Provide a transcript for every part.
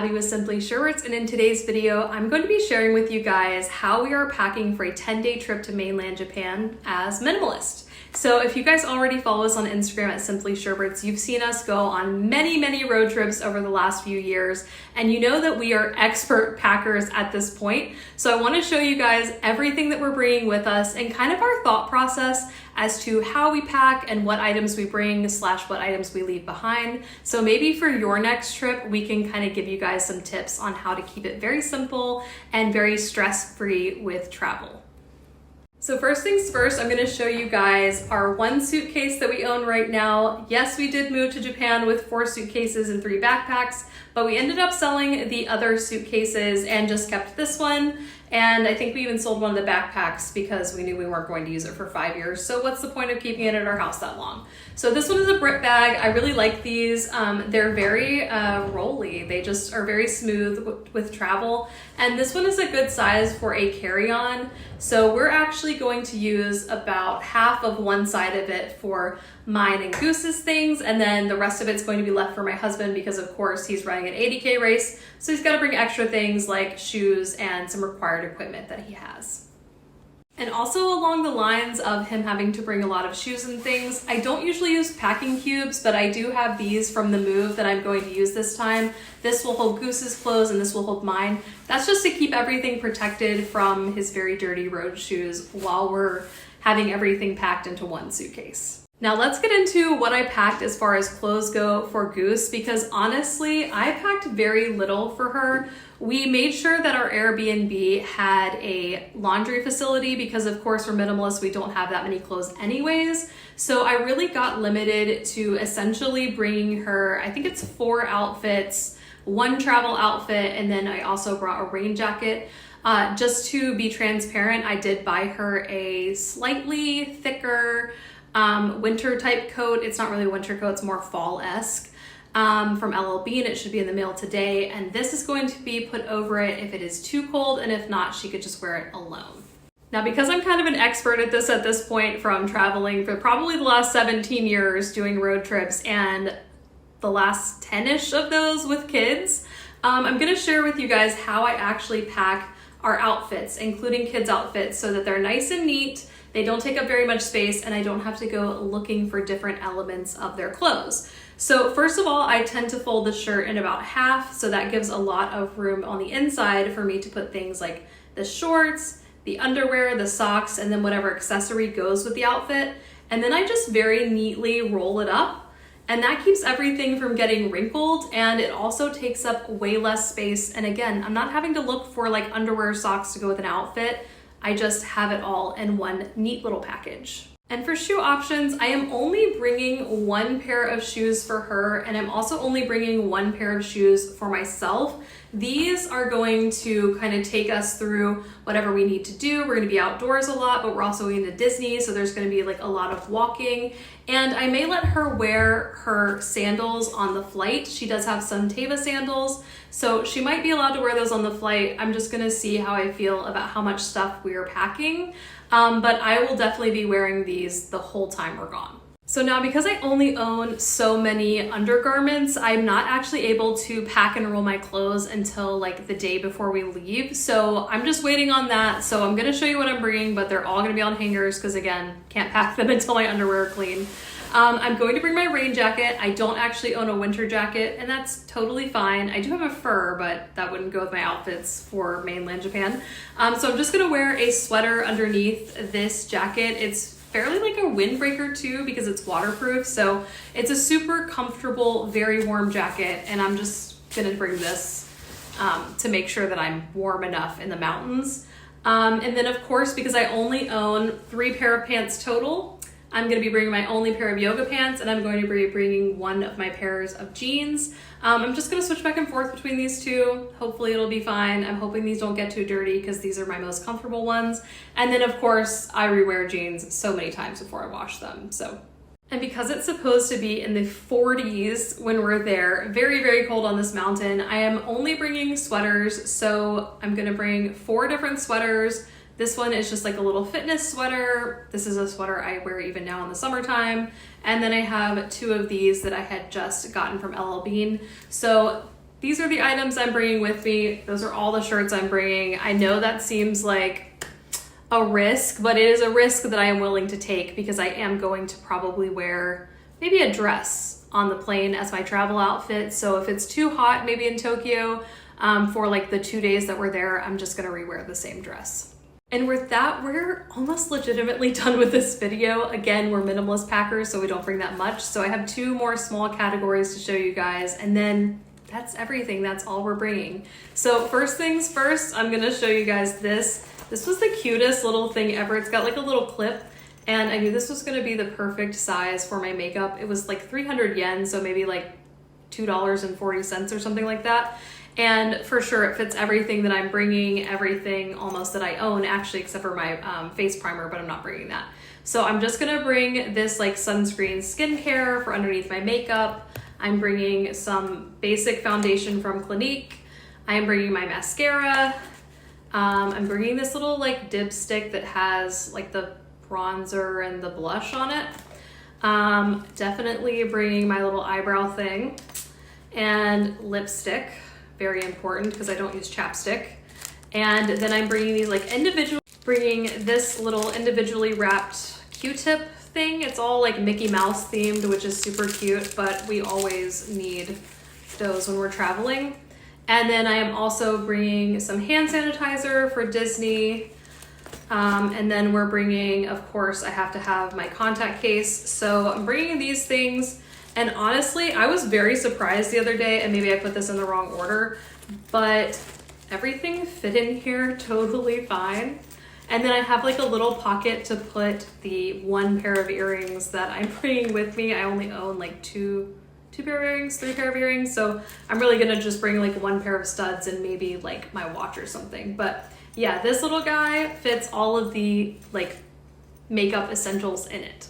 Abby with Simply Sherwoods, and in today's video, I'm going to be sharing with you guys how we are packing for a 10-day trip to mainland Japan as Minimalist. So if you guys already follow us on Instagram at Simply Sherwoods, you've seen us go on many road trips over the last few years, and you know that we are expert packers at this point. So I want to show you guys everything that we're bringing with us and kind of our thought process as to how we pack and what items we bring / what items we leave behind. So maybe for your next trip, we can kind of give you guys some tips on how to keep it very simple and very stress-free with travel. So first things first, I'm going to show you guys our one suitcase that we own right now. Yes, we did move to Japan with 4 suitcases and 3 backpacks, but we ended up selling the other suitcases and just kept this one. And I think we even sold one of the backpacks because we knew we weren't going to use it for 5 years. So what's the point of keeping it at our house that long? So this one is a Brit bag. I really like these. They're very rolly. They just are very smooth with travel. And this one is a good size for a carry-on. So we're actually going to use about half of one side of it for mine and Goose's things, and then the rest of it's going to be left for my husband because of course he's running an 80K race, so he's got to bring extra things like shoes and some required equipment that he has. And also along the lines of him having to bring a lot of shoes and things, I don't usually use packing cubes, but I do have these from the move that I'm going to use this time. This will hold Goose's clothes and this will hold mine. That's just to keep everything protected from his very dirty road shoes while we're having everything packed into one suitcase. Now let's get into what I packed as far as clothes go for Goose, because honestly, I packed very little for her. We made sure that our Airbnb had a laundry facility because of course we're minimalist, we don't have that many clothes anyways. So I really got limited to essentially bringing her, I think it's 4 outfits, 1 travel outfit, and then I also brought a rain jacket. Just to be transparent, I did buy her a slightly thicker winter type coat. It's not really a winter coat, it's more fall-esque, from LL Bean. It should be in the mail today, and this is going to be put over it if it is too cold, and if not, she could just wear it alone. Now, because I'm kind of an expert at this point from traveling for probably the last 17 years doing road trips and the last 10-ish of those with kids, I'm gonna share with you guys how I actually pack our outfits, including kids' outfits, so that they're nice and neat, they don't take up very much space, and I don't have to go looking for different elements of their clothes. So first of all, I tend to fold the shirt in about half, so that gives a lot of room on the inside for me to put things like the shorts, the underwear, the socks, and then whatever accessory goes with the outfit. And then I just very neatly roll it up, and that keeps everything from getting wrinkled, and it also takes up way less space. And again, I'm not having to look for like underwear, socks to go with an outfit. I just have it all in one neat little package. And for shoe options, I am only bringing 1 pair of shoes for her, and I'm also only bringing 1 pair of shoes for myself. These are going to kind of take us through whatever we need to do. We're going to be outdoors a lot, but we're also going to Disney, so there's going to be like a lot of walking. And I may let her wear her sandals on the flight. She does have some Teva sandals, so she might be allowed to wear those on the flight. I'm just going to see how I feel about how much stuff we are packing. But I will definitely be wearing these the whole time we're gone. So now, because I only own so many undergarments, I'm not actually able to pack and roll my clothes until like the day before we leave. So I'm just waiting on that. So I'm gonna show you what I'm bringing, but they're all gonna be on hangers because again, can't pack them until my underwear are clean. I'm going to bring my rain jacket. I don't actually own a winter jacket, and that's totally fine. I do have a fur, but that wouldn't go with my outfits for mainland Japan. So I'm just gonna wear a sweater underneath this jacket. It's fairly like a windbreaker too because it's waterproof. So it's a super comfortable, very warm jacket, and I'm just gonna bring this to make sure that I'm warm enough in the mountains. And then of course, because I only own 3 pair of pants total, I'm going to be bringing my only pair of yoga pants, and I'm going to be bringing 1 of my pairs of jeans. I'm just going to switch back and forth between these 2. Hopefully it'll be fine. I'm hoping these don't get too dirty because these are my most comfortable ones. And then of course I rewear jeans so many times before I wash them. And because it's supposed to be in the 40s when we're there, very cold on this mountain, I am only bringing sweaters. So I'm going to bring 4 different sweaters. This one is just like a little fitness sweater. This is a sweater I wear even now in the summertime. And then I have 2 of these that I had just gotten from LL Bean. So these are the items I'm bringing with me. Those are all the shirts I'm bringing. I know that seems like a risk, but it is a risk that I am willing to take because I am going to probably wear maybe a dress on the plane as my travel outfit. So if it's too hot, maybe in Tokyo, for like the 2 days that we're there, I'm just gonna rewear the same dress. And with that, we're almost legitimately done with this video. Again, we're minimalist packers, so we don't bring that much. So I have 2 more small categories to show you guys, and then that's everything. That's all we're bringing. So first things first, I'm gonna show you guys this. This was the cutest little thing ever. It's got like a little clip, and I knew this was gonna be the perfect size for my makeup. It was like 300 yen, so maybe like $2.40 or something like that. And for sure it fits everything that I'm bringing, everything almost that I own, actually, except for my face primer, but I'm not bringing that. So I'm just gonna bring this like sunscreen skincare for underneath my makeup. I'm bringing some basic foundation from Clinique. I'm bringing my mascara. I'm bringing this little like dipstick that has like the bronzer and the blush on it. Definitely bringing my little eyebrow thing and lipstick. Very important because I don't use chapstick. And then I'm bringing these like bringing this little individually wrapped Q-tip thing. It's all like Mickey Mouse themed, which is super cute, but we always need those when we're traveling. And then I am also bringing some hand sanitizer for Disney. And then we're bringing, of course, I have to have my contact case. So I'm bringing these things. And honestly, I was very surprised the other day, and maybe I put this in the wrong order, but everything fit in here totally fine. And then I have like a little pocket to put the 1 pair of earrings that I'm bringing with me. I only own like 2 pair of earrings, 3 pair of earrings. So I'm really gonna just bring like 1 pair of studs and maybe like my watch or something. But yeah, this little guy fits all of the like makeup essentials in it.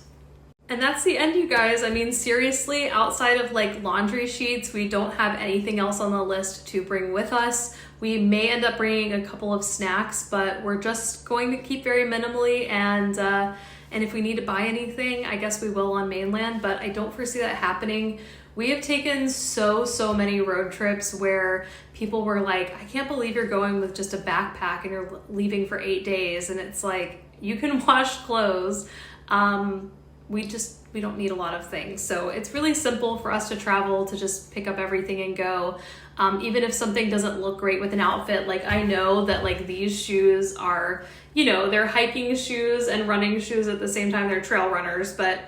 And that's the end, you guys. I mean, seriously, outside of like laundry sheets, we don't have anything else on the list to bring with us. We may end up bringing a couple of snacks, but we're just going to keep very minimally. And if we need to buy anything, I guess we will on mainland, but I don't foresee that happening. We have taken so many road trips where people were like, I can't believe you're going with just a backpack and you're leaving for 8 days. And it's like, you can wash clothes. We don't need a lot of things. So it's really simple for us to travel, to just pick up everything and go. Even if something doesn't look great with an outfit, like I know that like these shoes are, you know, they're hiking shoes and running shoes at the same time. They're trail runners, but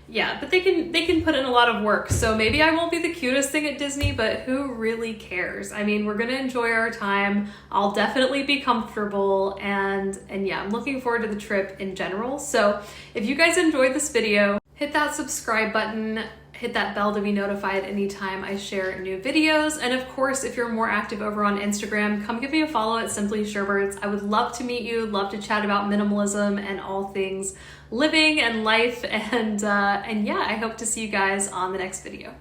yeah, but they can put in a lot of work. So maybe I won't be the cutest thing at Disney, but who really cares? I mean, we're gonna enjoy our time. I'll definitely be comfortable, and yeah, I'm looking forward to the trip in general. So if you guys enjoyed this video, hit that subscribe button, hit that bell to be notified anytime I share new videos. And of course, if you're more active over on Instagram, come give me a follow at Simply Sherbirds. I would love to meet you, love to chat about minimalism and all things living and life. And yeah, I hope to see you guys on the next video.